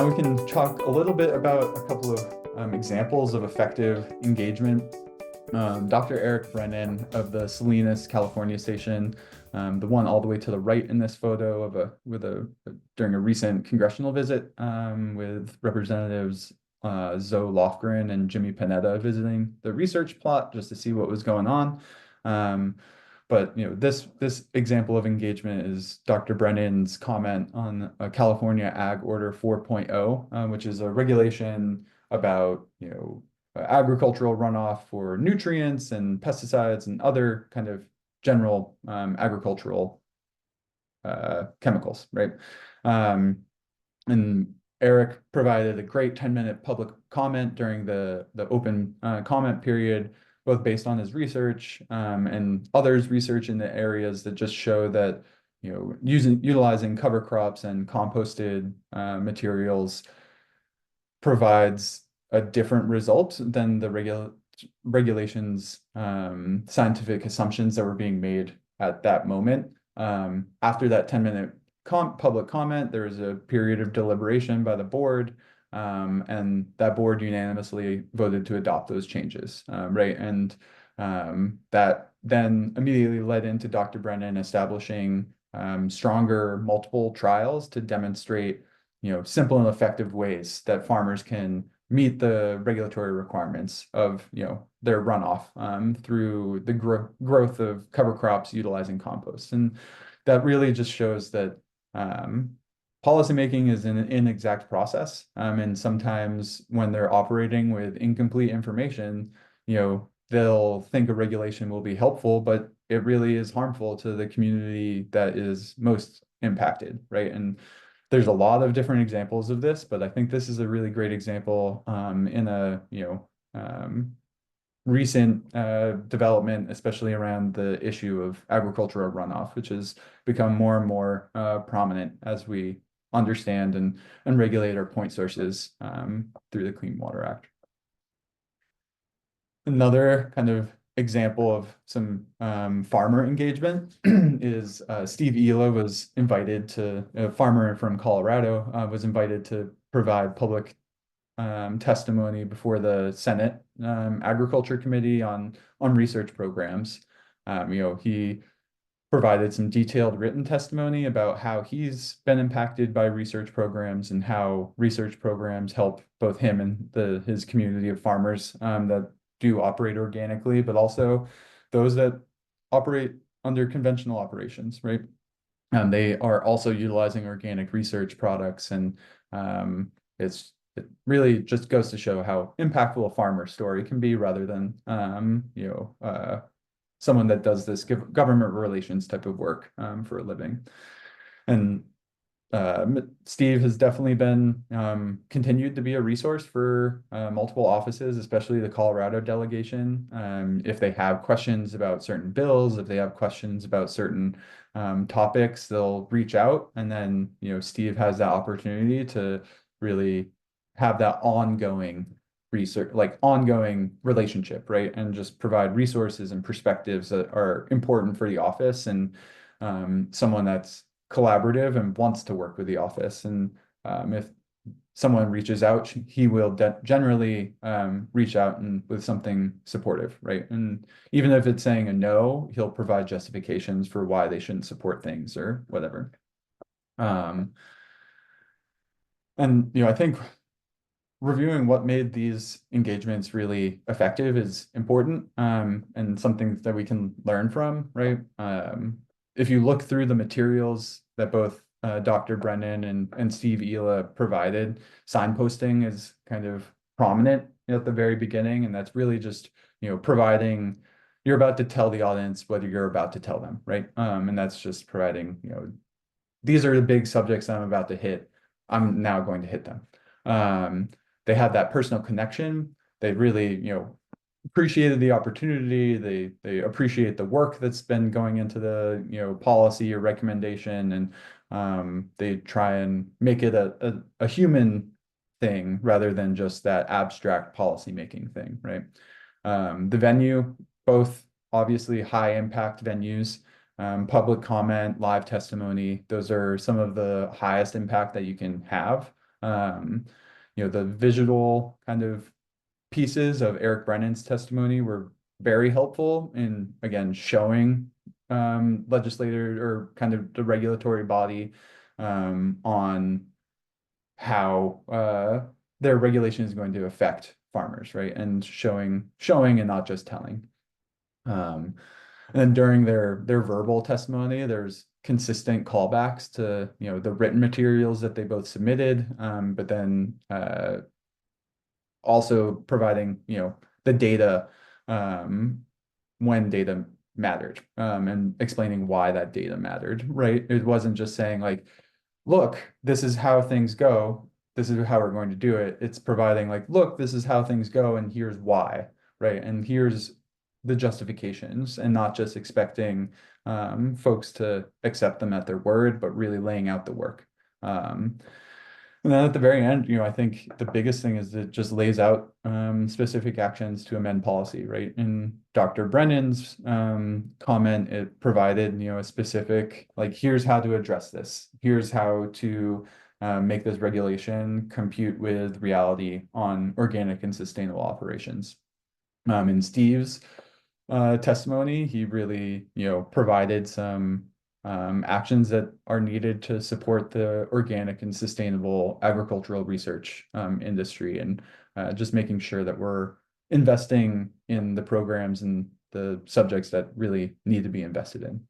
we can talk a little bit about a couple of examples of effective engagement. Dr. Eric Brennan of the Salinas, California station, the one all the way to the right in this photo of during a recent congressional visit with Representatives Zoe Lofgren and Jimmy Panetta visiting the research plot just to see what was going on. But this example of engagement is Dr. Brennan's comment on a California Ag Order 4.0, which is a regulation about agricultural runoff for nutrients and pesticides and other kind of general agricultural chemicals, right? And Eric provided a great 10-minute public comment during the open comment period, both based on his research and others' research in the areas that just show that utilizing cover crops and composted materials provides a different result than the regulations scientific assumptions that were being made at that moment. After that 10-minute public comment, there was a period of deliberation by the board, and that board unanimously voted to adopt those changes, right? And that then immediately led into Dr. Brennan establishing stronger multiple trials to demonstrate simple and effective ways that farmers can meet the regulatory requirements of their runoff through the growth of cover crops utilizing compost. And that really just shows that policymaking is an inexact process, and sometimes when they're operating with incomplete information, they'll think a regulation will be helpful, but it really is harmful to the community that is most impacted, right? And there's a lot of different examples of this, but I think this is a really great example in a recent development, especially around the issue of agricultural runoff, which has become more and more prominent as we understand and regulate our point sources through the Clean Water Act. Another kind of example of some farmer engagement is Steve Ela was invited to, a farmer from Colorado, was invited to provide public testimony before the Senate Agriculture Committee on research programs. He provided some detailed written testimony about how he's been impacted by research programs and how research programs help both him and his community of farmers that do operate organically, but also those that operate under conventional operations, right? And they are also utilizing organic research products, and it really just goes to show how impactful a farmer story can be, rather than someone that does this government relations type of work for a living. And Steve has definitely been continued to be a resource for multiple offices, especially the Colorado delegation. If they have questions about certain bills, if they have questions about certain topics, they'll reach out, and then Steve has that opportunity to really have that ongoing research, like ongoing relationship, right? And just provide resources and perspectives that are important for the office, and someone that's collaborative and wants to work with the office. And if someone reaches out, he will generally reach out and with something supportive, right? And even if it's saying a no, he'll provide justifications for why they shouldn't support things or whatever. And I think reviewing what made these engagements really effective is important, and something that we can learn from, right? If you look through the materials that both Dr. Brennan and Steve Ela provided, signposting is kind of prominent at the very beginning, and that's really just providing, you're about to tell the audience whether you're about to tell them, right? And that's just providing, these are the big subjects I'm about to hit. I'm now going to hit them. They had that personal connection. They really, appreciated the opportunity. They appreciate the work that's been going into the, policy or recommendation, and they try and make it a human thing rather than just that abstract policy making thing, right? The venue, both obviously high impact venues, public comment, live testimony, those are some of the highest impact that you can have. The visual kind of pieces of Eric Brennan's testimony were very helpful in, again, showing legislator or kind of the regulatory body on how their regulation is going to affect farmers, right? And showing and not just telling. And then during their verbal testimony, there's consistent callbacks to the written materials that they both submitted, but then also providing the data when data mattered, and explaining why that data mattered, right? It wasn't just saying like, look, this is how things go, this is how we're going to do it. It's providing like, look, this is how things go and here's why, right? And here's the justifications, and not just expecting folks to accept them at their word, but really laying out the work. And then at the very end, I think the biggest thing is it just lays out specific actions to amend policy, right? In Dr. Brennan's comment, it provided, a specific, like, here's how to address this. Here's how to make this regulation compute with reality on organic and sustainable operations. In Steve's testimony, he really, provided some actions that are needed to support the organic and sustainable agricultural research industry, and just making sure that we're investing in the programs and the subjects that really need to be invested in.